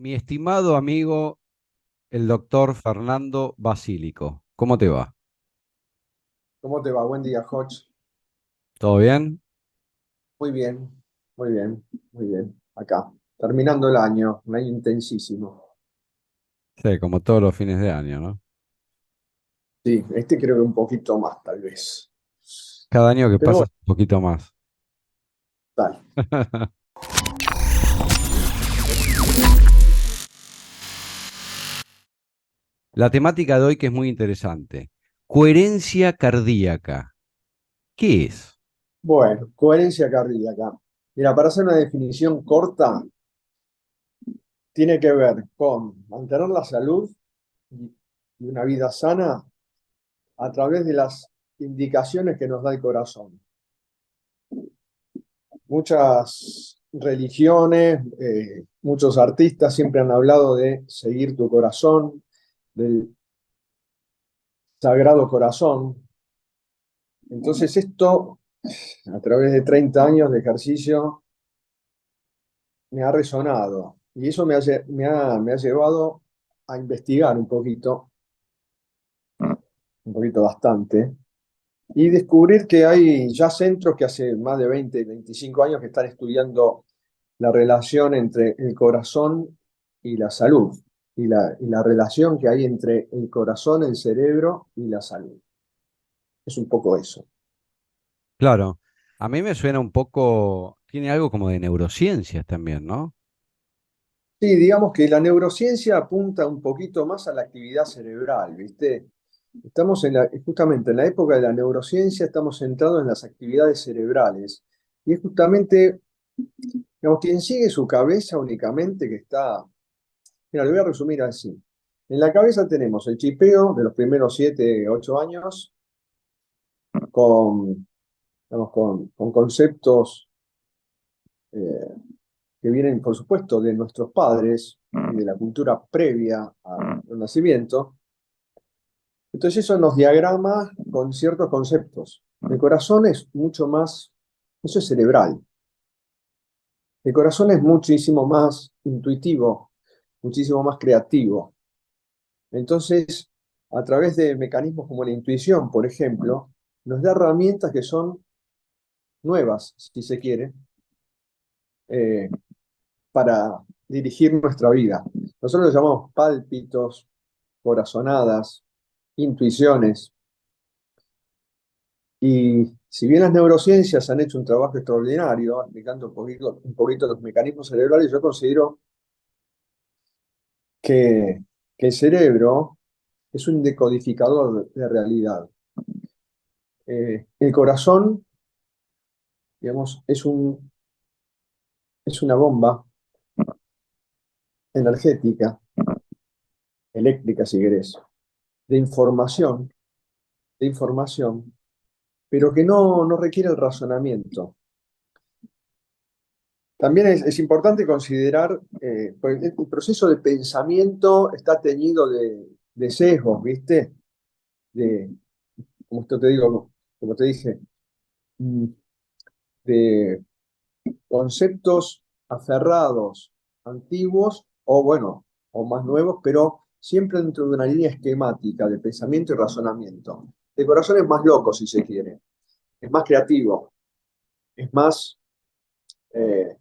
Mi estimado amigo, el doctor Fernando Basílico, ¿cómo te va? ¿Cómo te va? Buen día, Hodge. ¿Todo bien? Muy bien, muy bien, muy bien. Acá, terminando el año, un año intensísimo. Sí, como todos los fines de año, ¿no? Sí, este creo que un poquito más, tal vez. Cada año que Pero pasa bueno, es un poquito más. tal. La temática de hoy que es muy interesante. Coherencia cardíaca. ¿Qué es? Bueno, coherencia cardíaca. Mira, para hacer una definición corta, tiene que ver con mantener la salud y y una vida sana a través de las indicaciones que nos da el corazón. Muchas religiones, muchos artistas siempre han hablado de seguir tu corazón, del Sagrado Corazón. Entonces esto, a través de 30 años de ejercicio, me ha resonado y eso me ha llevado a investigar un poquito bastante, y descubrir que hay ya centros que hace más de 20, 25 años que están estudiando la relación entre el corazón y la salud, y la relación que hay entre el corazón, el cerebro y la salud. Es un poco eso. Claro, a mí me suena un poco, tiene algo como de neurociencias también, ¿no? Sí, digamos que la neurociencia apunta un poquito más a la actividad cerebral, ¿viste? Estamos justamente en la época de la neurociencia, estamos centrados en las actividades cerebrales. Y es justamente, digamos, quien sigue su cabeza únicamente que está. Mira, lo voy a resumir así. En la cabeza tenemos el chipeo de los primeros 7, 8 años con, digamos, con conceptos eh, que vienen, por supuesto, de nuestros padres y de la cultura previa al nacimiento. Entonces eso nos diagrama con ciertos conceptos. El corazón es mucho más, eso es cerebral. El corazón es muchísimo más intuitivo, muchísimo más creativo. Entonces, a través de mecanismos como la intuición, por ejemplo, nos da herramientas que son nuevas, si se quiere, eh, para dirigir nuestra vida. Nosotros lo llamamos pálpitos, corazonadas, intuiciones. Y si bien las neurociencias han hecho un trabajo extraordinario explicando un poquito los mecanismos cerebrales, yo considero que, que el cerebro es un decodificador de realidad. El corazón, digamos, es una bomba energética, eléctrica si querés, de información, de información, pero que no requiere el razonamiento. También es importante considerar, pues, el proceso de pensamiento está teñido de sesgos, ¿viste? De, como esto te digo, como te dije, mm, de conceptos aferrados, antiguos o bueno, o más nuevos, pero siempre dentro de una línea esquemática de pensamiento y razonamiento. El corazón es más loco, si se quiere, es más creativo, es más eh,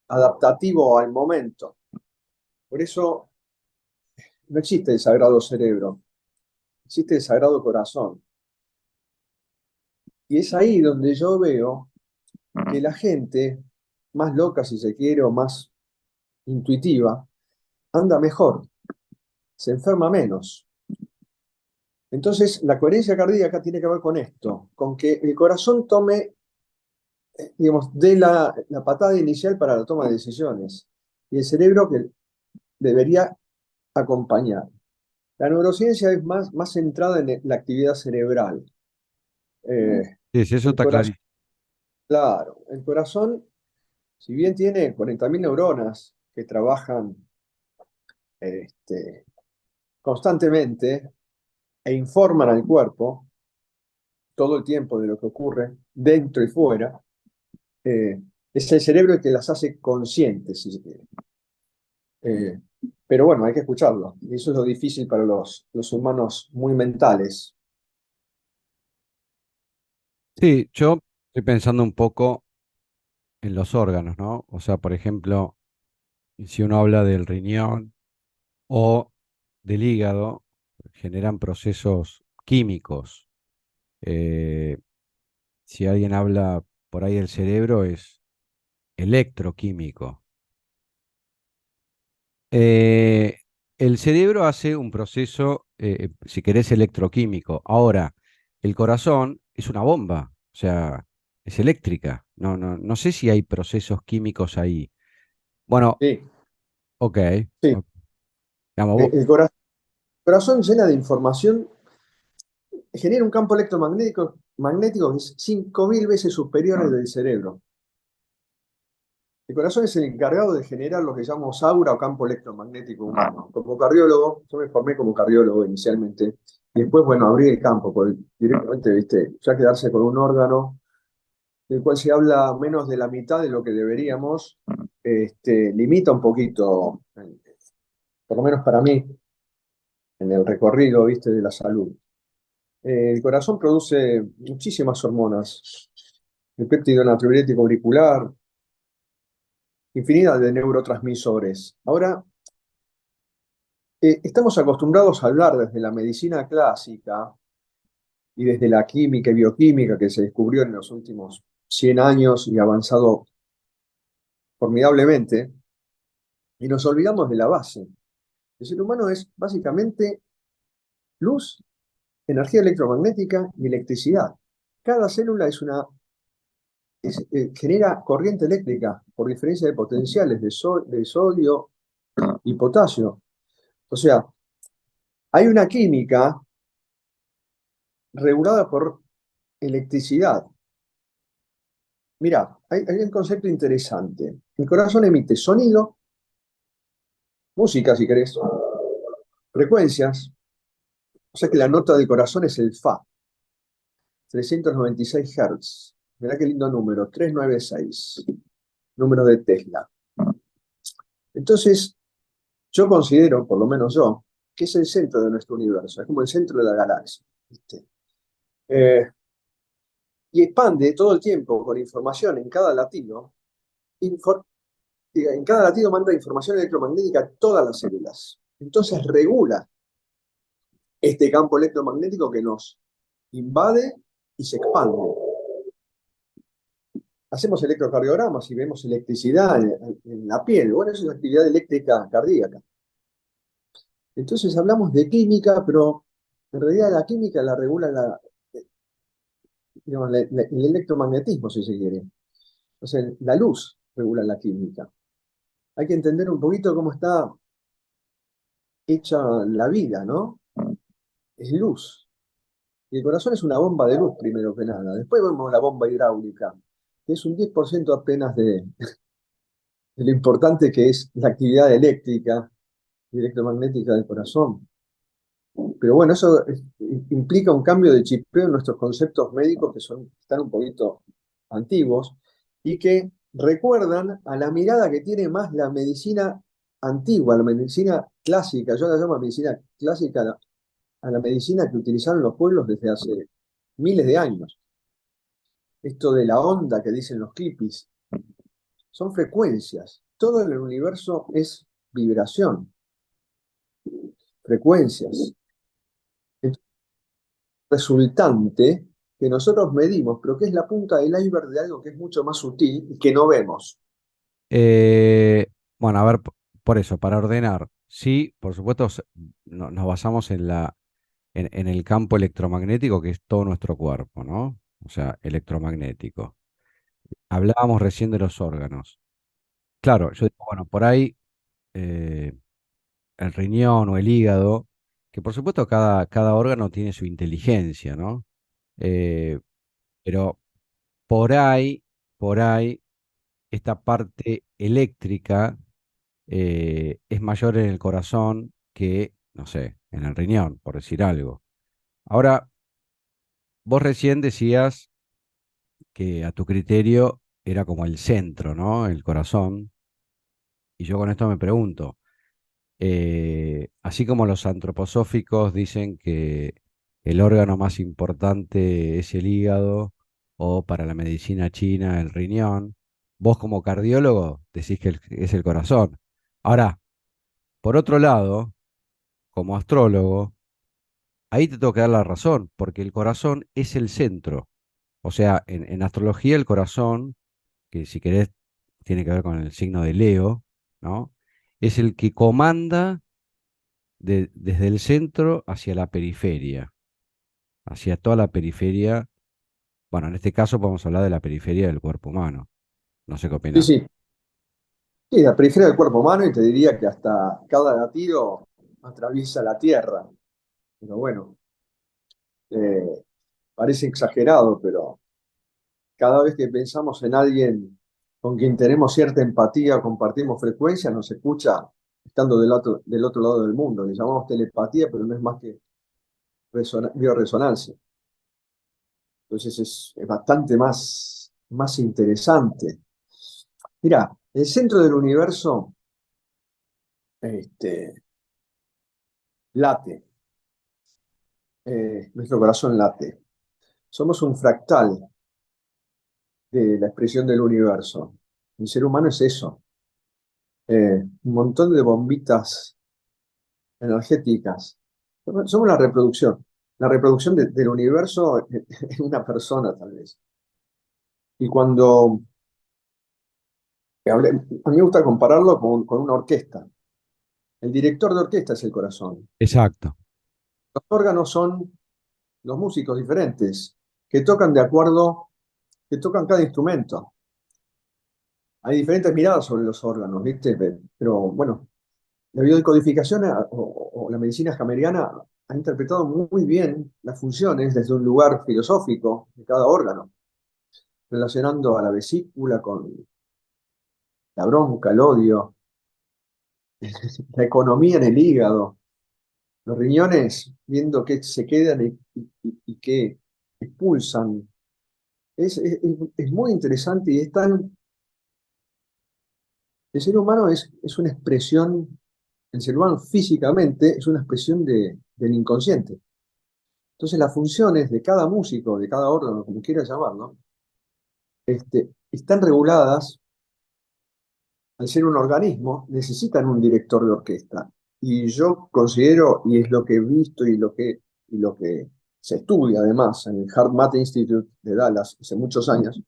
adaptativo al momento. Por eso no existe el sagrado cerebro, existe el sagrado corazón. Y es ahí donde yo veo que la gente más loca, si se quiere, o más intuitiva, anda mejor, se enferma menos. Entonces, la coherencia cardíaca tiene que ver con esto, con que el corazón tome, digamos, dé la patada inicial para la toma de decisiones y el cerebro que debería acompañar. La neurociencia es más centrada en la actividad cerebral. Eh, Sí, sí, eso el está corazón, clarísimo. claro, el corazón, si bien tiene 40.000 neuronas que trabajan este, constantemente e informan al cuerpo todo el tiempo de lo que ocurre dentro y fuera, eh, es el cerebro el que las hace conscientes, si se quiere. Pero bueno, hay que escucharlo. Y eso es lo difícil para los humanos muy mentales. Sí, yo estoy pensando un poco en los órganos, ¿no? O sea, por ejemplo, si uno habla del riñón o del hígado, generan procesos químicos. Eh, si alguien habla por ahí del cerebro, es electroquímico. Eh, el cerebro hace un proceso, si querés, electroquímico. Ahora, el corazón es una bomba, o sea, es eléctrica. No sé si hay procesos químicos ahí. Bueno, Sí, ok. sí. Ok. Digamos, El corazón llena de información, genera un campo electromagnético que es 5.000 veces superior al del cerebro. El corazón es el encargado de generar lo que llamamos aura o campo electromagnético humano. Como cardiólogo, yo me formé como cardiólogo inicialmente, y después, bueno, abrí el campo, porque directamente, viste, ya quedarse con un órgano del cual se habla menos de la mitad de lo que deberíamos, limita un poquito, por lo menos para mí, en el recorrido, viste, de la salud. El corazón produce muchísimas hormonas, el péptido natriurético auricular, infinidad de neurotransmisores. Ahora, estamos acostumbrados a hablar desde la medicina clásica y desde la química y bioquímica que se descubrió en los últimos 100 años y ha avanzado formidablemente, y nos olvidamos de la base. El ser humano es básicamente luz, energía electromagnética y electricidad. Cada célula genera corriente eléctrica por diferencia de potenciales de sodio y potasio. O sea, hay una química regulada por electricidad. Mira, hay un concepto interesante. El corazón emite sonido, música si querés, frecuencias. O sea que la nota del corazón es el Fa, 396 Hz. Mirá qué lindo número, 396, número de Tesla. Entonces, yo considero, por lo menos yo, que es el centro de nuestro universo, es como el centro de la galaxia, ¿viste? Eh, y expande todo el tiempo con información en cada latido. infor- en cada latido manda información electromagnética a todas las células. Entonces regula este campo electromagnético que nos invade y se expande. Hacemos electrocardiogramas y vemos electricidad en la piel. Bueno, eso es actividad eléctrica cardíaca. Entonces hablamos de química, pero en realidad la química la regula digamos, el electromagnetismo, si se quiere. O sea, la luz regula la química. Hay que entender un poquito cómo está hecha la vida, ¿no? Es luz. Y el corazón es una bomba de luz, primero que nada. Después vemos la bomba hidráulica, que es un 10% apenas de lo importante que es la actividad eléctrica y electromagnética del corazón. Pero bueno, eso implica un cambio de chipeo en nuestros conceptos médicos que están un poquito antiguos y que recuerdan a la mirada que tiene más la medicina antigua, la medicina clásica. Yo la llamo medicina clásica a la medicina que utilizaron los pueblos desde hace miles de años. Esto de la onda que dicen los hippies, son frecuencias. Todo en el universo es vibración, frecuencias. Entonces, resultante que nosotros medimos, pero que es la punta del iceberg de algo que es mucho más sutil y que no vemos. eh, bueno, a ver, por eso, para ordenar, sí, por supuesto, nos basamos en en el campo electromagnético que es todo nuestro cuerpo, ¿no? O sea, electromagnético. Hablábamos recién de los órganos. Claro, yo digo, bueno, por ahí eh, el riñón o el hígado, que por supuesto cada órgano tiene su inteligencia, ¿no? Eh, pero por por ahí, esta parte eléctrica es mayor en el corazón que, no sé, en el riñón, por decir algo. Ahora, vos recién decías que a tu criterio era como el centro, ¿no? El corazón. Y yo con esto me pregunto, Así como los antroposóficos dicen que el órgano más importante es el hígado, o para la medicina china el riñón, vos como cardiólogo decís que es el corazón. Ahora, por otro lado, como astrólogo, ahí te tengo que dar la razón, porque el corazón es el centro. O sea, en astrología el corazón, que si querés tiene que ver con el signo de Leo, ¿no? Es el que comanda desde el centro hacia la periferia, hacia toda la periferia. Bueno, en este caso podemos hablar de la periferia del cuerpo humano. No sé qué Sí, opinas. sí, sí, la periferia del cuerpo humano y te diría que hasta cada latido atraviesa la Tierra. Pero bueno, eh, parece exagerado, pero cada vez que pensamos en alguien con quien tenemos cierta empatía o compartimos frecuencia, nos escucha estando del otro lado del mundo. Le llamamos telepatía, pero no es más que bioresonancia. Entonces es bastante más interesante. Mira, el centro del universo este, late, nuestro corazón late. Somos un fractal de la expresión del universo. El ser humano es eso, un montón de bombitas energéticas. Somos la reproducción del universo en una persona tal vez. Y cuando a mí me gusta compararlo con una orquesta. El director de orquesta es el corazón. Exacto. Los órganos son los músicos diferentes que tocan de acuerdo, que tocan cada instrumento. Hay diferentes miradas sobre los órganos, ¿viste? Pero bueno, la biodecodificación o la medicina hameriana ha interpretado muy bien las funciones desde un lugar filosófico de cada órgano, relacionando a la vesícula con la bronca, el odio, la economía en el hígado, los riñones viendo qué se quedan y qué expulsan. Es muy interesante y el ser humano es una expresión, el ser humano físicamente es una expresión del inconsciente. Entonces las funciones de cada músico, de cada órgano, como quiera llamarlo, están reguladas, al ser un organismo, necesitan un director de orquesta. Y yo considero, y es lo que he visto y lo que se estudia además en el Heart Math Institute de Dallas hace muchos años,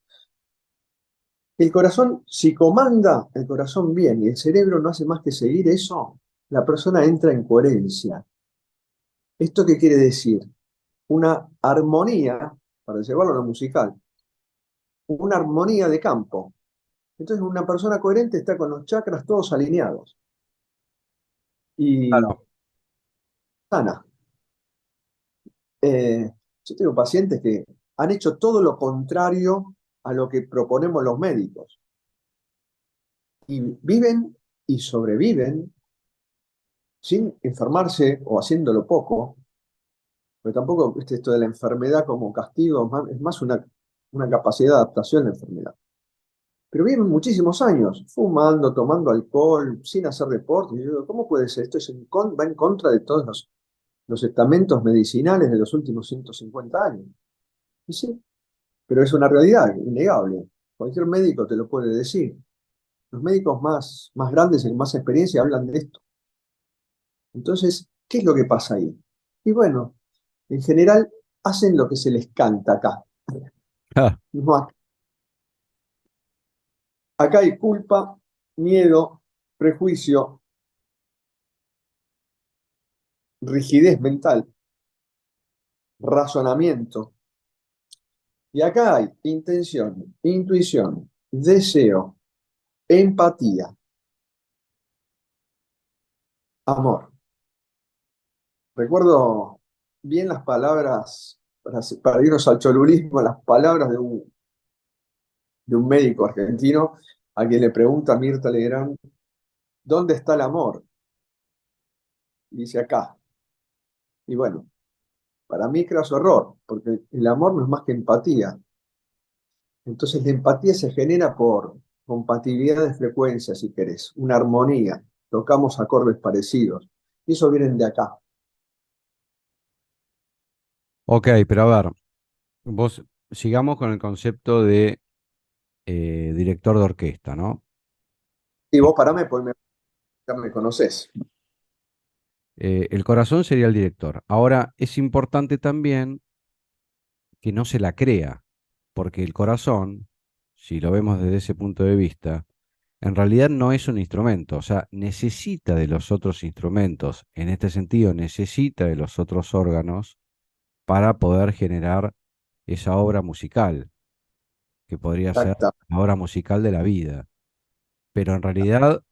el corazón, si comanda el corazón bien y el cerebro no hace más que seguir eso, la persona entra en coherencia. ¿Esto qué quiere decir? Una armonía, para llevarlo a lo musical, una armonía de campo. Entonces una persona coherente está con los chakras todos alineados y Claro. sana. Yo tengo pacientes que han hecho todo lo contrario a lo que proponemos los médicos y viven y sobreviven sin enfermarse o haciéndolo poco, pero tampoco esto de la enfermedad como castigo, es más una capacidad de adaptación a la enfermedad. Pero viven muchísimos años fumando, tomando alcohol, sin hacer deporte. Y yo digo, ¿cómo puede ser? Esto va en contra de todos los estamentos medicinales de los últimos 150 años. Y sí, pero es una realidad innegable. Cualquier médico te lo puede decir. Los médicos más grandes y con más experiencia hablan de esto. Entonces, ¿qué es lo que pasa ahí? Y bueno, en general hacen lo que se les canta acá. Ah, No, acá hay culpa, miedo, prejuicio, rigidez mental, razonamiento. Y acá hay intención, intuición, deseo, empatía, amor. Recuerdo bien las palabras, para irnos al cholulismo, las palabras de un médico argentino a quien le pregunta a Mirta Legrand, ¿dónde está el amor? Y dice acá. Y bueno, para mí es su error, porque el amor no es más que empatía. Entonces la empatía se genera por compatibilidad de frecuencias, si querés, una armonía. tocamos acordes parecidos. Y eso vienen de acá. Ok, pero a ver, vos sigamos con el concepto de director de orquesta, ¿no? Y vos parame, pues ya me conocés. El corazón sería el director. Ahora, es importante también que no se la crea, porque el corazón, si lo vemos desde ese punto de vista, en realidad no es un instrumento, o sea, necesita de los otros instrumentos, en este sentido, necesita de los otros órganos para poder generar esa obra musical, que podría ser Exacta. la obra musical de la vida. Pero en realidad,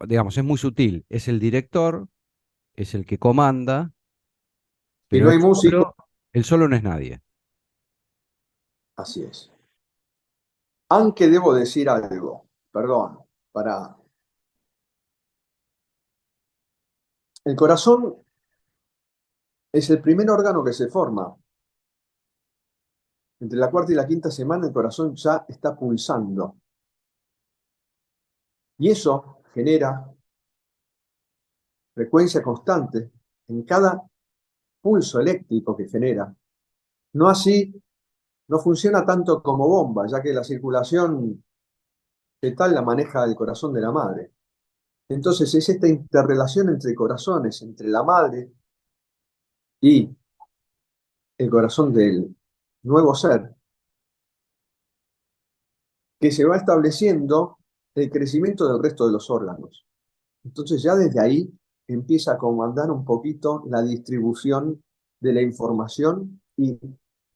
digamos, es muy sutil, es el director, es el que comanda, Si pero no hay músico, él solo no es nadie. así es. Aunque debo decir algo, perdón, para... El corazón es el primer órgano que se forma. Entre la cuarta y la quinta semana el corazón ya está pulsando. Y eso genera frecuencia constante en cada pulso eléctrico que genera. No así, no funciona tanto como bomba, ya que la circulación fetal la maneja el corazón de la madre. Entonces es esta interrelación entre corazones, entre la madre y el corazón del nuevo ser, que se va estableciendo el crecimiento del resto de los órganos. Entonces ya desde ahí empieza a comandar un poquito la distribución de la información y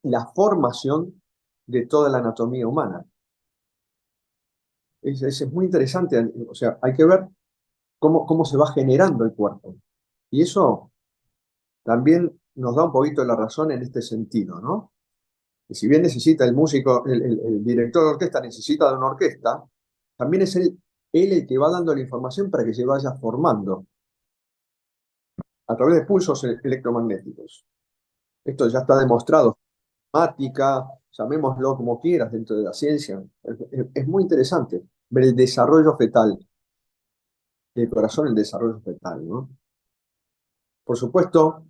la formación de toda la anatomía humana. Es muy interesante, o sea, hay que ver cómo se va generando el cuerpo. Y eso también nos da un poquito la razón en este sentido, ¿no? Y si bien necesita el músico, el director de orquesta necesita de una orquesta, también es él el que va dando la información para que se vaya formando a través de pulsos electromagnéticos. Esto ya está demostrado, matemática, llamémoslo como quieras dentro de la ciencia. Es muy interesante ver el desarrollo fetal, el corazón, el desarrollo fetal, ¿no? Por supuesto,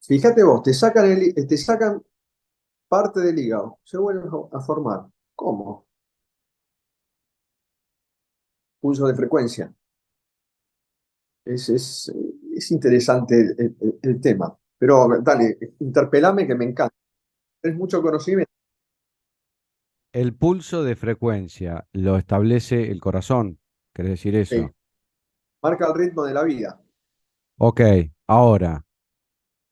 fíjate vos, te sacan parte del hígado, se vuelven a formar. ¿Cómo? Pulso de frecuencia. Es, es, es interesante el tema. Pero dale, interpelame que me encanta. Tienes mucho conocimiento. El pulso de frecuencia lo establece el corazón, ¿querés decir Sí, eso? marca el ritmo de la vida. Ok, ahora,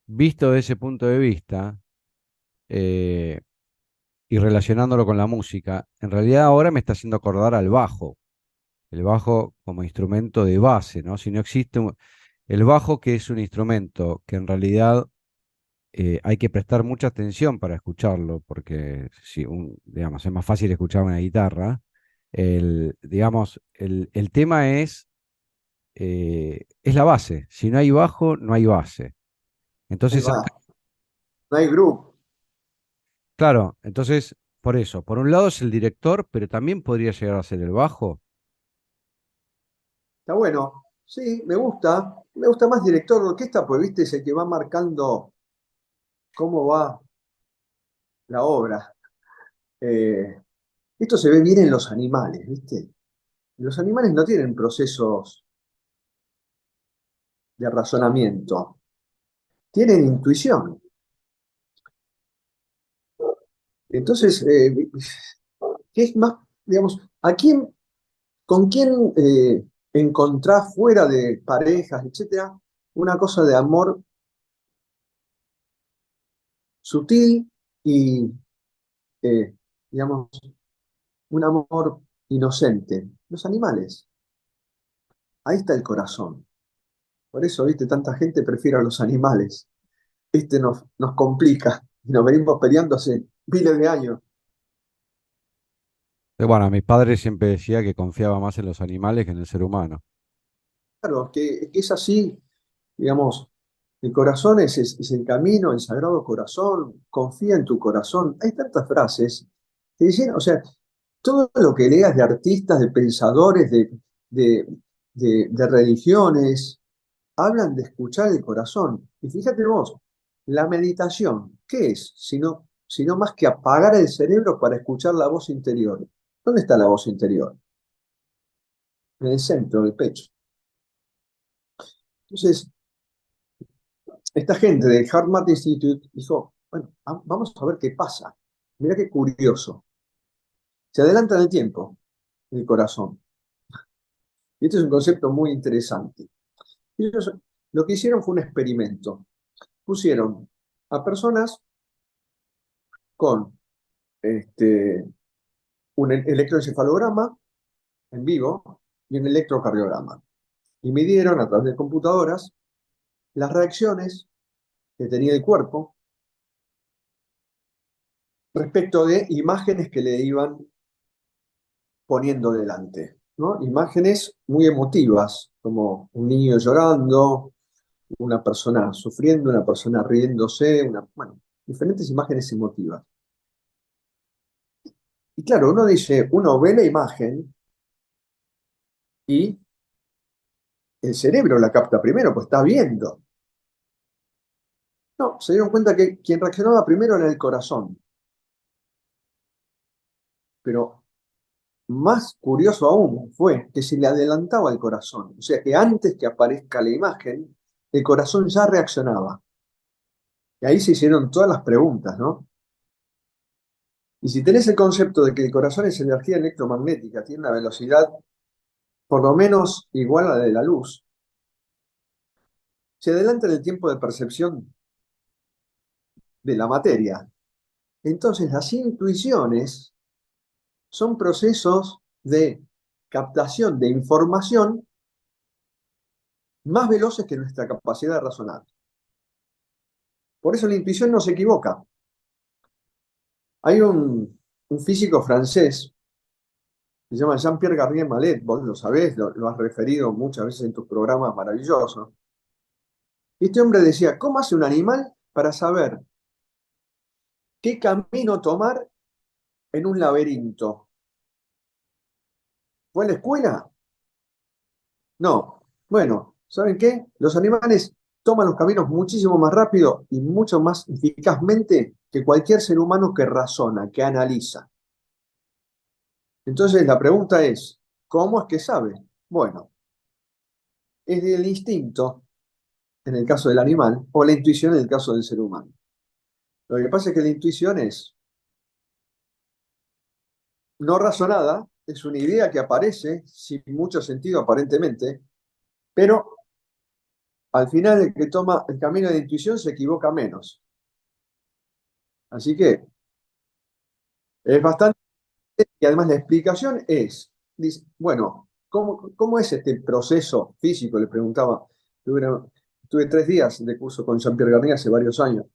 visto de ese punto de vista eh, y relacionándolo con la música, en realidad ahora me está haciendo acordar al bajo, el bajo como instrumento de base, ¿no? Si no existe el bajo, que es un instrumento que en realidad hay que prestar mucha atención para escucharlo, porque si digamos, es más fácil escuchar una guitarra. Digamos, el tema es la base. Si no hay bajo, no hay base. Ahí Entonces, va. No hay grupo. claro, entonces, por eso, por un lado es el director, pero también podría llegar a ser el bajo. Está bueno. Sí, me gusta. Me gusta más director de orquesta, pues viste, es el que va marcando cómo va la obra. Eh, Esto se ve bien en los animales, ¿viste? Los animales no tienen procesos de razonamiento, tienen intuición. Entonces, ¿qué es más, digamos, con quién encontrás fuera de parejas, etcétera, una cosa de amor sutil y, eh, digamos, un amor inocente? Los animales. Ahí está el corazón. Por eso, viste, tanta gente prefiere a los animales. Nos complica y nos venimos peleando hace miles de años. Bueno, mi padre siempre decía que confiaba más en los animales que en el ser humano. Claro, que es así, digamos, el corazón es el camino, el sagrado corazón, confía en tu corazón. Hay tantas frases que dicen, o sea, todo lo que leas de artistas, de pensadores, de de religiones, hablan de escuchar el corazón. Y fíjate vos, la meditación, ¿qué es? Sino más que apagar el cerebro para escuchar la voz interior. ¿Dónde está la voz interior? En el centro del pecho. Entonces, esta gente del HeartMath Institute dijo, bueno, vamos a ver qué pasa. Mira qué curioso. Se adelanta en el tiempo el corazón. Y este es un concepto muy interesante. Ellos lo que hicieron fue un experimento. Pusieron a personas con un electroencefalograma en vivo y un electrocardiograma. Y midieron a través de computadoras las reacciones que tenía el cuerpo respecto de imágenes que le iban poniendo delante, ¿no? Imágenes muy emotivas, como un niño llorando, una persona sufriendo, una persona riéndose, bueno, diferentes imágenes emotivas. Y claro, uno ve la imagen y el cerebro la capta primero, pues está viendo. No, se dieron cuenta que quien reaccionaba primero era el corazón. Pero más curioso aún fue que se le adelantaba el corazón. O sea que antes que aparezca la imagen, el corazón ya reaccionaba. Y ahí se hicieron todas las preguntas, ¿no? Y si tenés el concepto de que el corazón es energía electromagnética, tiene una velocidad por lo menos igual a la de la luz, se adelanta en el tiempo de percepción de la materia. Entonces las intuiciones son procesos de captación de información más veloces que nuestra capacidad de razonar. Por eso la intuición no se equivoca. Hay un físico francés, se llama Jean-Pierre Garnier Mallet, vos lo sabés, lo has referido muchas veces en tus programas maravillosos. Y este hombre decía, ¿cómo hace un animal para saber qué camino tomar en un laberinto? ¿Fue a la escuela? No. Bueno, ¿saben qué? Los animales toman los caminos muchísimo más rápido y mucho más eficazmente que cualquier ser humano que razona, que analiza. Entonces la pregunta es, ¿cómo es que sabe? Bueno, es el instinto en el caso del animal o la intuición en el caso del ser humano. Lo que pasa es que la intuición es no razonada, es una idea que aparece sin mucho sentido aparentemente, pero al final el que toma el camino de la intuición se equivoca menos. Así que es bastante, y además la explicación es, dice, bueno, ¿cómo es este proceso físico? Le preguntaba, tuve 3 días de curso con Jean-Pierre Garnier hace varios años.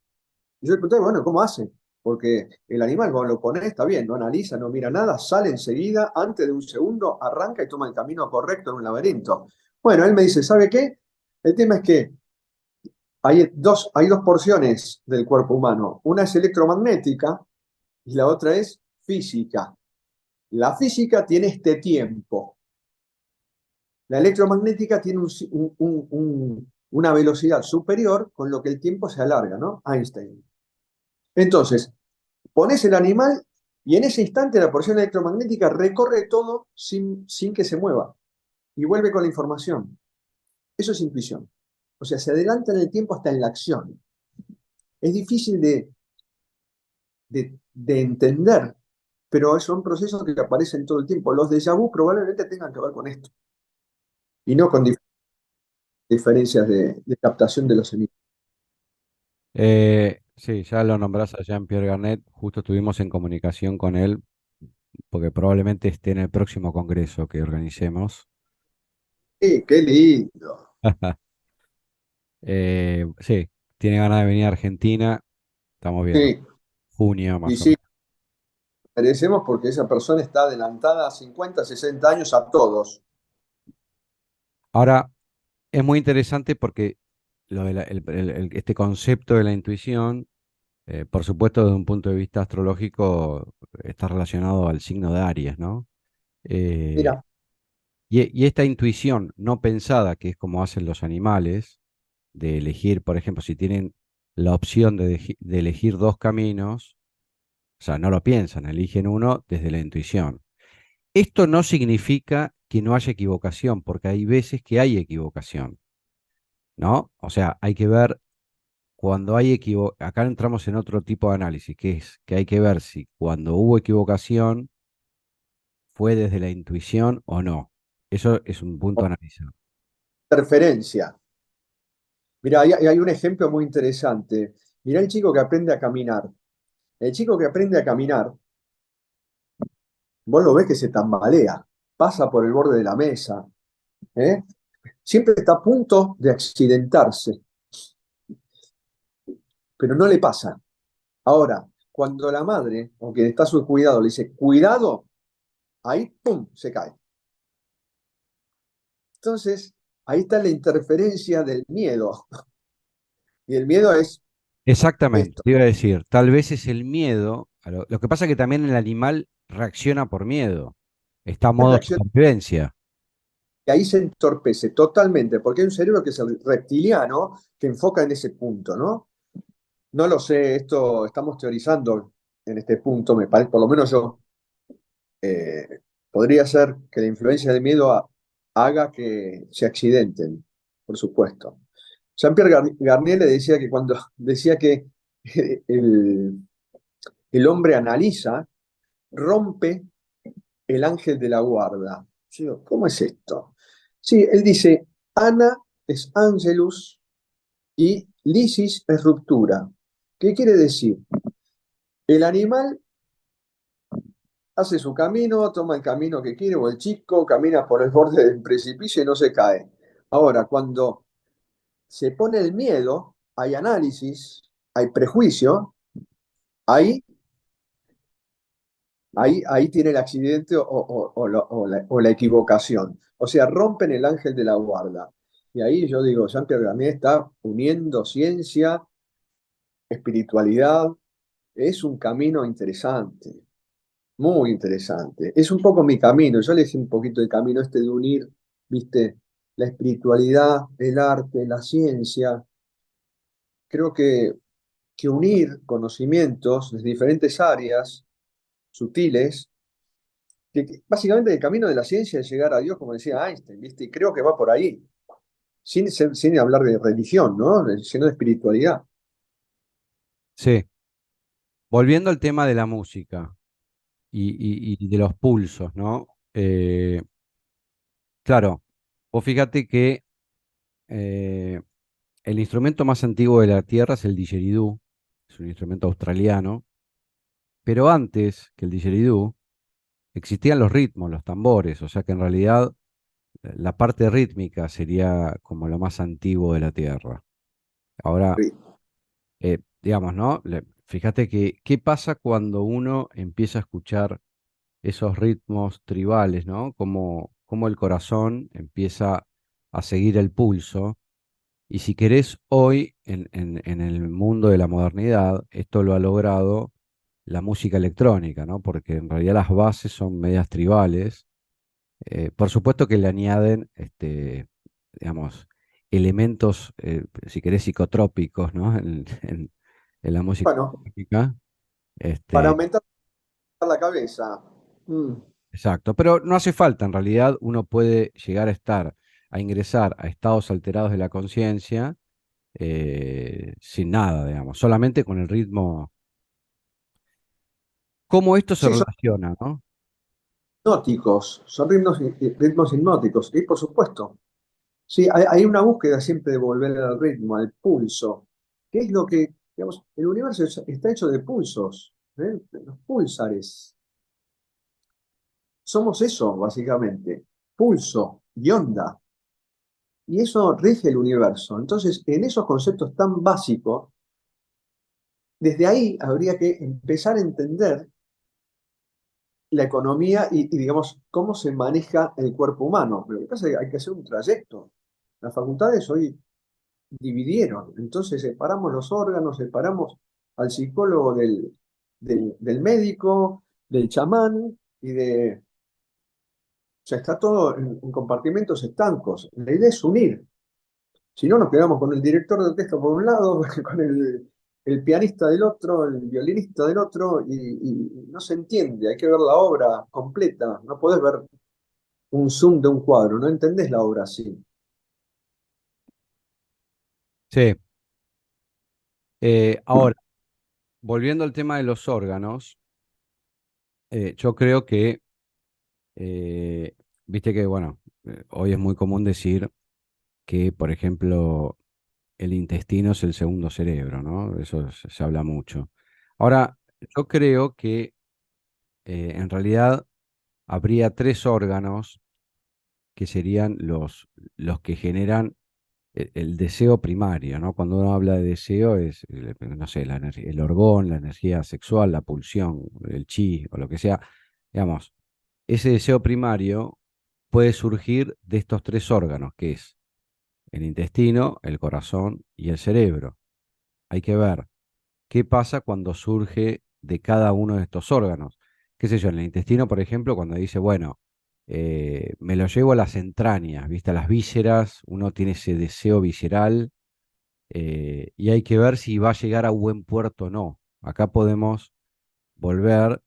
Y yo le pregunté, bueno, ¿cómo hace? Porque el animal, cuando lo pones, está bien, no analiza, no mira nada, sale enseguida, antes de un segundo, arranca y toma el camino correcto en un laberinto. Bueno, él me dice, ¿sabe qué? El tema es que hay dos porciones del cuerpo humano. Una es electromagnética y la otra es física. La física tiene este tiempo. La electromagnética tiene una velocidad superior, con lo que el tiempo se alarga, ¿no? Einstein. Entonces, pones el animal y en ese instante la porción electromagnética recorre todo sin que se mueva y vuelve con la información. Eso es intuición. O sea, se adelanta en el tiempo hasta en la acción. Es difícil de entender, pero son procesos que aparecen todo el tiempo. Los déjà vu probablemente tengan que ver con esto y no con diferencias de captación de los emisores. Sí, ya lo nombrás a Jean-Pierre Garnet, justo estuvimos en comunicación con él, porque probablemente esté en el próximo congreso que organicemos. Sí, qué lindo. Sí, tiene ganas de venir a Argentina, estamos viendo, Sí, junio y más o sí, menos. merecemos porque esa persona está adelantada a 50, 60 años a todos. Ahora, es muy interesante porque este concepto de la intuición, por supuesto, desde un punto de vista astrológico, está relacionado al signo de Aries, ¿no? Eh, Mira, Y esta intuición no pensada, que es como hacen los animales, de elegir, por ejemplo, si tienen la opción de elegir dos caminos, o sea, no lo piensan, eligen uno desde la intuición. Esto no significa que no haya equivocación, porque hay veces que hay equivocación, ¿no? O sea, hay que ver cuando hay equivocación, acá entramos en otro tipo de análisis, que es que hay que ver si cuando hubo equivocación fue desde la intuición o no. Eso es un punto a analizar. Interferencia. Mira, hay un ejemplo muy interesante. Mira el chico que aprende a caminar. El chico que aprende a caminar, vos lo ves que se tambalea, pasa por el borde de la mesa, ¿eh? Siempre está a punto de accidentarse, pero no le pasa. Ahora, cuando la madre, o quien está a su cuidado, le dice, cuidado, ahí, ¡pum!, se cae. Entonces, ahí está la interferencia del miedo. Y el miedo es Exactamente, esto. te iba a decir, tal vez es el miedo. Lo que pasa es que también el animal reacciona por miedo. Está a Es modo reacción. supervivencia. Y ahí se entorpece totalmente, porque hay un cerebro que es el reptiliano que enfoca en ese punto, ¿no? No lo sé, esto estamos teorizando en este punto, me parece, por lo menos yo, eh, podría ser que la influencia del miedo haga que se accidenten, por supuesto. Jean-Pierre Garnier le decía que cuando decía que el, el hombre analiza, rompe el ángel de la guarda. Yo digo, ¿cómo es esto? Sí, él dice, Ana es Angelus y Lisis es ruptura. ¿Qué quiere decir? El animal hace su camino, toma el camino que quiere, o el chico camina por el borde del precipicio y no se cae. Ahora, cuando se pone el miedo, hay análisis, hay prejuicio, ahí, ahí tiene el accidente o la equivocación. O sea, rompen el ángel de la guarda. Y ahí yo digo, Jean-Pierre Garnier está uniendo ciencia, espiritualidad, es un camino interesante. Muy interesante. Es un poco mi camino. Yo le hice un poquito el camino este de unir, viste, la espiritualidad, el arte, la ciencia. Creo que unir conocimientos de diferentes áreas sutiles, básicamente el camino de la ciencia es llegar a Dios, como decía Einstein, viste, y creo que va por ahí, sin hablar de religión, ¿no? Sino de espiritualidad. Sí. Volviendo al tema de la música y de los pulsos, ¿no? Claro, vos fíjate que eh, el instrumento más antiguo de la Tierra es el didgeridoo, es un instrumento australiano, pero antes que el didgeridoo existían los ritmos, los tambores, o sea que en realidad la parte rítmica sería como lo más antiguo de la Tierra. Ahora, digamos, ¿no? Fíjate que, ¿qué pasa cuando uno empieza a escuchar esos ritmos tribales, ¿no? Como el corazón empieza a seguir el pulso. Y si querés, hoy, en el mundo de la modernidad, esto lo ha logrado la música electrónica, ¿no? Porque en realidad las bases son medias tribales. Por supuesto que le añaden, digamos, elementos, si querés, psicotrópicos, ¿no? En la música Bueno, electrónica. para Este, aumentar la cabeza. Mm. exacto, pero no hace falta, en realidad uno puede llegar a ingresar a estados alterados de la conciencia sin nada, digamos, solamente con el ritmo. ¿Cómo esto se Sí, son relaciona, no? hipnóticos, son ritmos hipnóticos, y por supuesto. Sí, hay una búsqueda siempre de volver al ritmo, al pulso. ¿Qué es lo que, digamos, el universo está hecho de pulsos, ¿eh? Los púlsares. Somos eso, básicamente, pulso y onda. Y eso rige el universo. Entonces, en esos conceptos tan básicos, desde ahí habría que empezar a entender la economía digamos, cómo se maneja el cuerpo humano. Pero lo que pasa es que hay que hacer un trayecto. Las facultades hoy dividieron. Entonces separamos los órganos, separamos al psicólogo del médico, del chamán O sea, está todo en compartimentos estancos. La idea es unir. Si no, nos quedamos con el director de orquesta por un lado, con el pianista del otro, el violinista del otro, y no se entiende. Hay que ver la obra completa. No podés ver un zoom de un cuadro, no entendés la obra así. Sí. Ahora, volviendo al tema de los órganos, yo creo que, eh, viste que, bueno, hoy es muy común decir que, por ejemplo, el intestino es el segundo cerebro, ¿no? Eso se habla mucho. Ahora, yo creo que en realidad habría tres órganos que serían los que generan el deseo primario, ¿no? Cuando uno habla de deseo es, no sé, el orgón, la energía sexual, la pulsión, el chi o lo que sea. Digamos, ese deseo primario puede surgir de estos tres órganos, que es el intestino, el corazón y el cerebro. Hay que ver qué pasa cuando surge de cada uno de estos órganos. Qué sé yo, en el intestino, por ejemplo, cuando dice, bueno, me lo llevo a las entrañas, ¿viste? A las vísceras, uno tiene ese deseo visceral y hay que ver si va a llegar a buen puerto o no. Acá podemos volver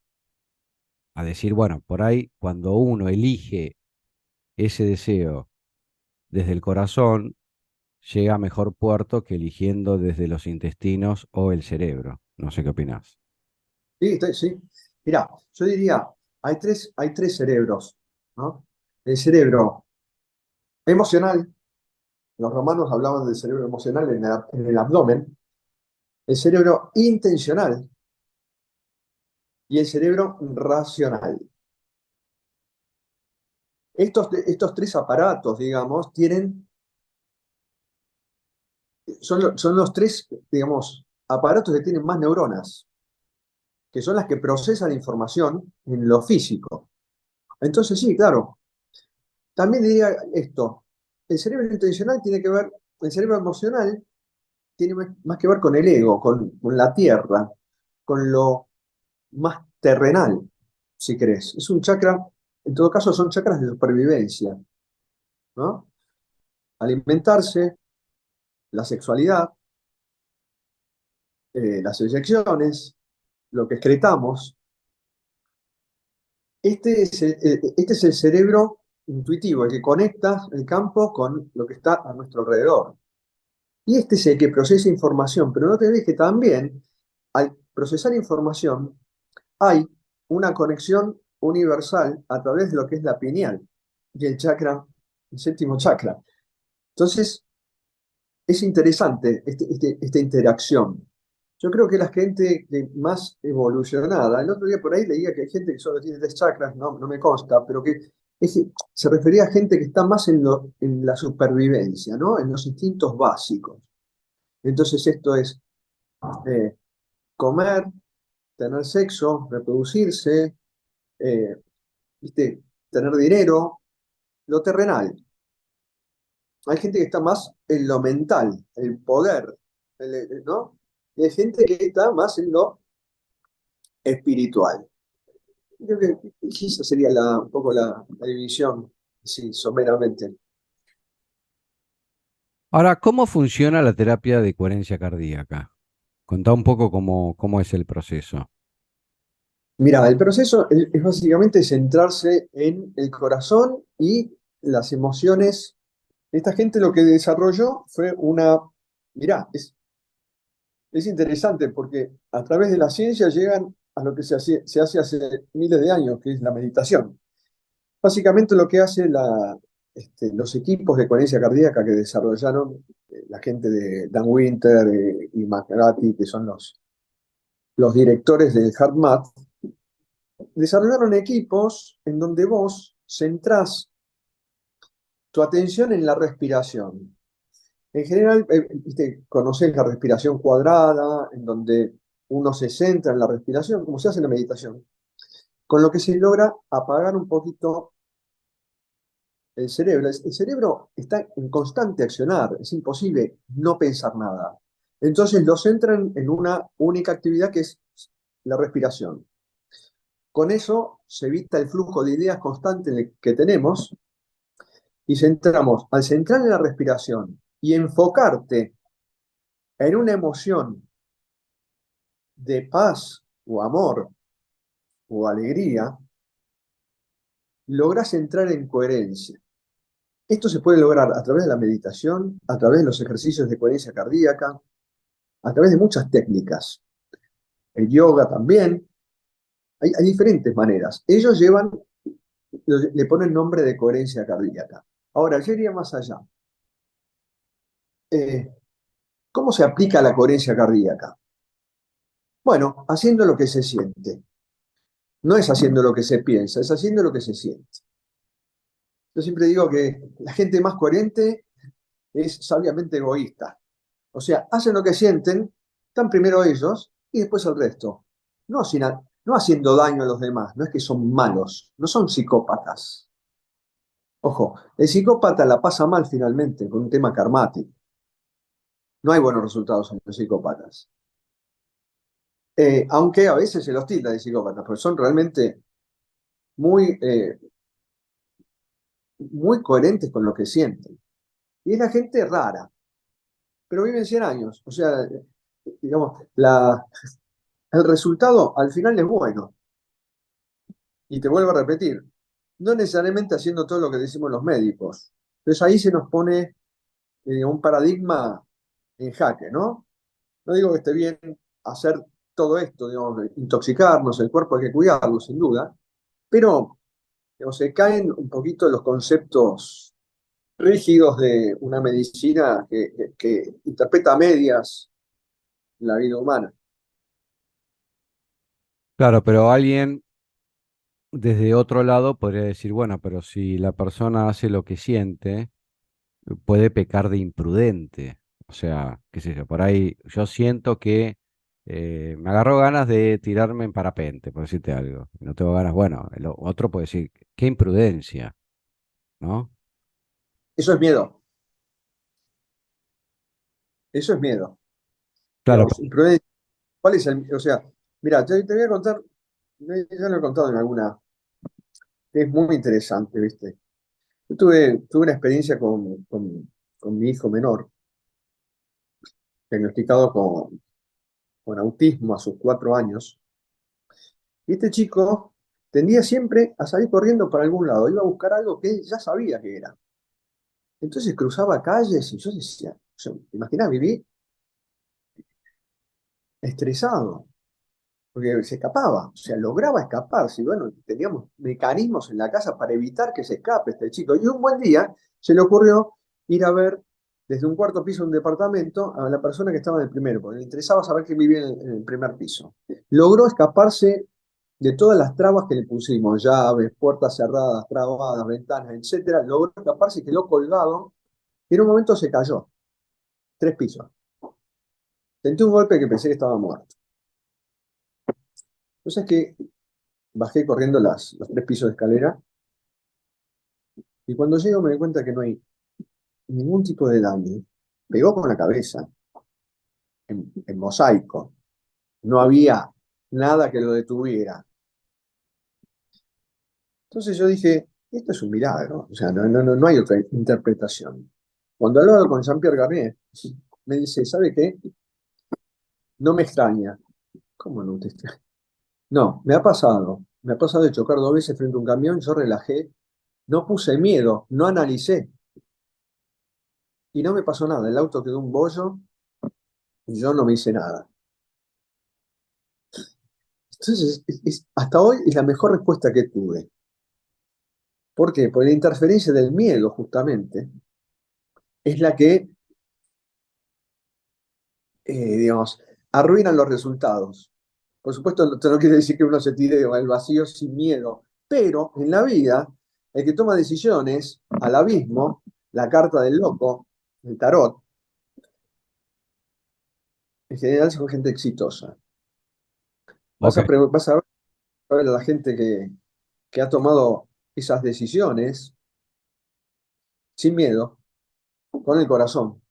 a decir, bueno, por ahí cuando uno elige ese deseo desde el corazón, llega a mejor puerto que eligiendo desde los intestinos o el cerebro. No sé qué opinás. Sí, sí. Mirá, yo diría, hay tres cerebros, ¿no? El cerebro emocional, los romanos hablaban del cerebro emocional en el abdomen, el cerebro intencional y el cerebro racional. Estos tres aparatos, digamos, son los tres, digamos, aparatos que tienen más neuronas, que son las que procesan información en lo físico. Entonces, sí, claro, también diría esto, el cerebro intencional tiene que ver, el cerebro emocional tiene más que ver con el ego, con la tierra, con lo más terrenal, si querés. Es un chakra, en todo caso son chakras de supervivencia, ¿no? Alimentarse, la sexualidad, las eyecciones, lo que excretamos. Este es el cerebro intuitivo, el que conecta el campo con lo que está a nuestro alrededor. Y este es el que procesa información, pero no te olvides que también al procesar información hay una conexión universal a través de lo que es la pineal y el chakra, el séptimo chakra. Entonces, es interesante esta interacción. Yo creo que la gente más evolucionada, el otro día por ahí leía que hay gente que solo tiene tres chakras, no me consta, pero que se refería a gente que está más en la supervivencia, ¿no? En los instintos básicos. Entonces esto es eh, comer, tener sexo, reproducirse, eh, ¿viste? Tener dinero, lo terrenal. Hay gente que está más en lo mental, el poder, ¿no? Y hay gente que está más en lo espiritual. Creo que esa sería un poco la división, sí, someramente. Ahora, ¿cómo funciona la terapia de coherencia cardíaca? Contá un poco cómo es el proceso. Mira, el proceso es básicamente centrarse en el corazón y las emociones. Esta gente lo que desarrolló fue mirá, es interesante porque a través de la ciencia llegan a lo que se hace hace miles de años, que es la meditación. Básicamente lo que hace los equipos de coherencia cardíaca que desarrollaron la gente de Dan Winter y McGrathy, que son los directores del HeartMath, desarrollaron equipos en donde vos centrás tu atención en la respiración. En general, viste, conocés la respiración cuadrada, en donde uno se centra en la respiración, como se hace en la meditación, con lo que se logra apagar un poquito el cerebro. El cerebro está en constante accionar, es imposible no pensar nada. Entonces lo centran en una única actividad que es la respiración. Con eso se evita el flujo de ideas constante que tenemos y centramos, al centrar en la respiración y enfocarte en una emoción de paz o amor o alegría, logras entrar en coherencia. Esto se puede lograr a través de la meditación, a través de los ejercicios de coherencia cardíaca, a través de muchas técnicas. El yoga también. Hay diferentes maneras. Ellos le ponen nombre de coherencia cardíaca. Ahora, yo iría más allá. Eh, ¿Cómo se aplica la coherencia cardíaca? Bueno, haciendo lo que se siente. No es haciendo lo que se piensa, es haciendo lo que se siente. Yo siempre digo que la gente más coherente es sabiamente egoísta. O sea, hacen lo que sienten, están primero ellos y después el resto. No haciendo daño a los demás, no es que son malos, no son psicópatas. Ojo, el psicópata la pasa mal finalmente con un tema karmático. No hay buenos resultados en los psicópatas. Aunque a veces se los tilda de psicópatas, porque son realmente muy, muy coherentes con lo que sienten. Y es la gente rara, pero viven 100 años. O sea, digamos, el resultado al final es bueno. Y te vuelvo a repetir, no necesariamente haciendo todo lo que decimos los médicos. Entonces ahí se nos pone un paradigma en jaque, ¿no? No digo que esté bien hacer todo esto, digamos, intoxicarnos, el cuerpo hay que cuidarlo, sin duda, pero digamos, se caen un poquito los conceptos rígidos de una medicina que interpreta a medias la vida humana. Claro, pero alguien desde otro lado podría decir, bueno, pero si la persona hace lo que siente, puede pecar de imprudente. O sea, qué sé yo, por ahí yo siento que me agarró ganas de tirarme en parapente, por decirte algo. Y no tengo ganas, bueno, el otro puede decir, qué imprudencia, ¿no? Eso es miedo, eso es miedo. Claro, Digamos, imprudencia. ¿Cuál es o sea, mira, te voy a contar, ya lo he contado en alguna, que es muy interesante, ¿viste? Yo tuve una experiencia con mi hijo menor, diagnosticado con autismo a sus 4 años. Y este chico tendía siempre a salir corriendo para algún lado, iba a buscar algo que él ya sabía que era. Entonces cruzaba calles y yo decía, o sea, ¿te imaginas vivir estresado? Porque se escapaba, o sea, lograba escaparse. Y bueno, teníamos mecanismos en la casa para evitar que se escape este chico. Y un buen día se le ocurrió ir a ver desde un cuarto piso de un departamento a la persona que estaba en el primero, porque le interesaba saber quién vivía en el primer piso. Logró escaparse de todas las trabas que le pusimos, llaves, puertas cerradas, trabadas, ventanas, etcétera. Logró escaparse y quedó colgado. Y en un momento se cayó, 3 pisos. Sentí un golpe que pensé que estaba muerto. Entonces que bajé corriendo los 3 pisos de escalera y cuando llego me doy cuenta que no hay ningún tipo de daño. Pegó con la cabeza, en mosaico. No había nada que lo detuviera. Entonces yo dije, esto es un milagro. O sea, no hay otra interpretación. Cuando hablaba con Jean-Pierre Garnier, me dice, ¿sabe qué? No me extraña. ¿Cómo no te extraña? No, me ha pasado. Me ha pasado de chocar 2 veces frente a un camión, yo relajé, no puse miedo, no analicé. Y no me pasó nada. El auto quedó un bollo y yo no me hice nada. Entonces, hasta hoy es la mejor respuesta que tuve. ¿Por qué? Porque la interferencia del miedo, justamente, es la que, digamos, arruina los resultados. Por supuesto, esto no quiere decir que uno se tire al vacío sin miedo, pero en la vida, el que toma decisiones al abismo, la carta del loco, el tarot, en general son gente exitosa. ok. Vas a ver a la gente que ha tomado esas decisiones sin miedo, con el corazón,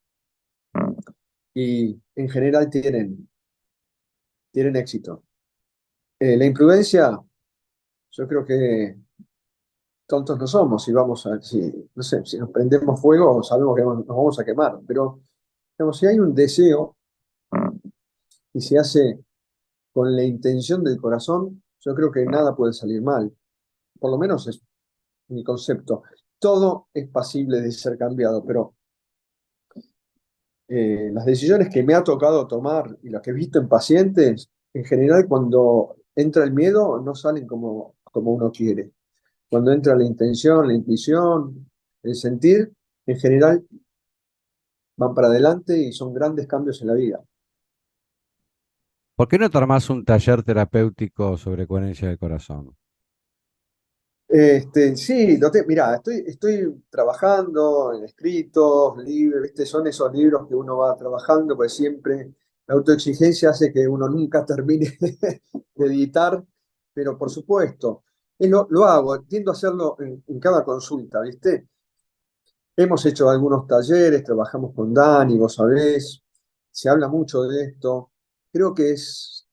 y en general tienen éxito. La imprudencia Yo creo que tontos no somos, si, no sé, si nos prendemos fuego, sabemos que nos vamos a quemar, pero digamos, si hay un deseo y se hace con la intención del corazón, yo creo que nada puede salir mal. Por lo menos es mi concepto. Todo es pasible de ser cambiado, pero las decisiones que me ha tocado tomar y las que he visto en pacientes, en general cuando entra el miedo no salen como uno quiere. Cuando entra la intención, la intuición, el sentir, en general van para adelante y son grandes cambios en la vida. ¿Por qué no te armás un taller terapéutico sobre coherencia del corazón? Sí, mirá, estoy trabajando en escritos, libros, ¿viste? Son esos libros que uno va trabajando, pues siempre la autoexigencia hace que uno nunca termine de editar, pero por supuesto, lo hago, tiendo a hacerlo en cada consulta, ¿viste? Hemos hecho algunos talleres, trabajamos con Dani, vos sabés, se habla mucho de esto. Creo que es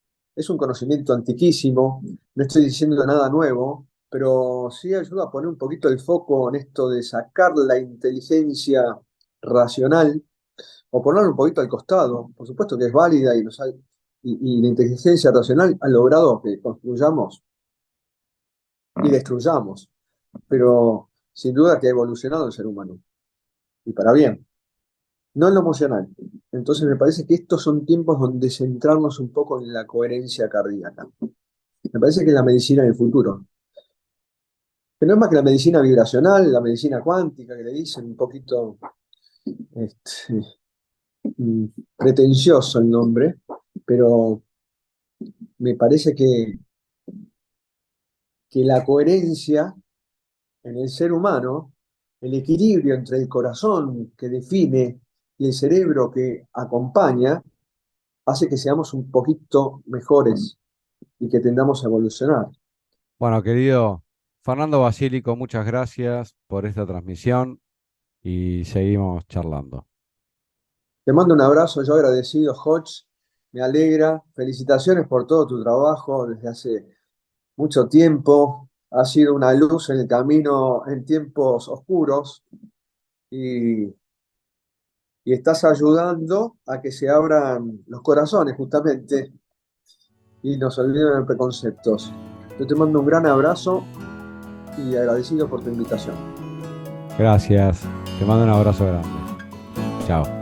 un conocimiento antiquísimo, no estoy diciendo nada nuevo, pero sí ayuda a poner un poquito el foco en esto de sacar la inteligencia racional o ponerlo un poquito al costado. Por supuesto que es válida y la inteligencia racional ha logrado que construyamos y destruyamos, pero sin duda que ha evolucionado el ser humano y para bien. No en lo emocional. Entonces me parece que estos son tiempos donde centrarnos un poco en la coherencia cardíaca. Me parece que es la medicina del futuro. Que no es más que la medicina vibracional, la medicina cuántica, que le dicen un poquito este, mm, pretencioso el nombre, pero me parece que la coherencia en el ser humano, el equilibrio entre el corazón que define y el cerebro que acompaña, hace que seamos un poquito mejores y que tendamos a evolucionar. Bueno, querido Fernando Basílico, muchas gracias por esta transmisión y seguimos charlando. Te mando un abrazo, yo agradecido, Hodge, me alegra, felicitaciones por todo tu trabajo desde hace mucho tiempo, ha sido una luz en el camino en tiempos oscuros y, y estás ayudando a que se abran los corazones justamente y nos olviden de preconceptos. Yo te mando un gran abrazo y agradecido por tu invitación. Gracias, te mando un abrazo grande. Chao.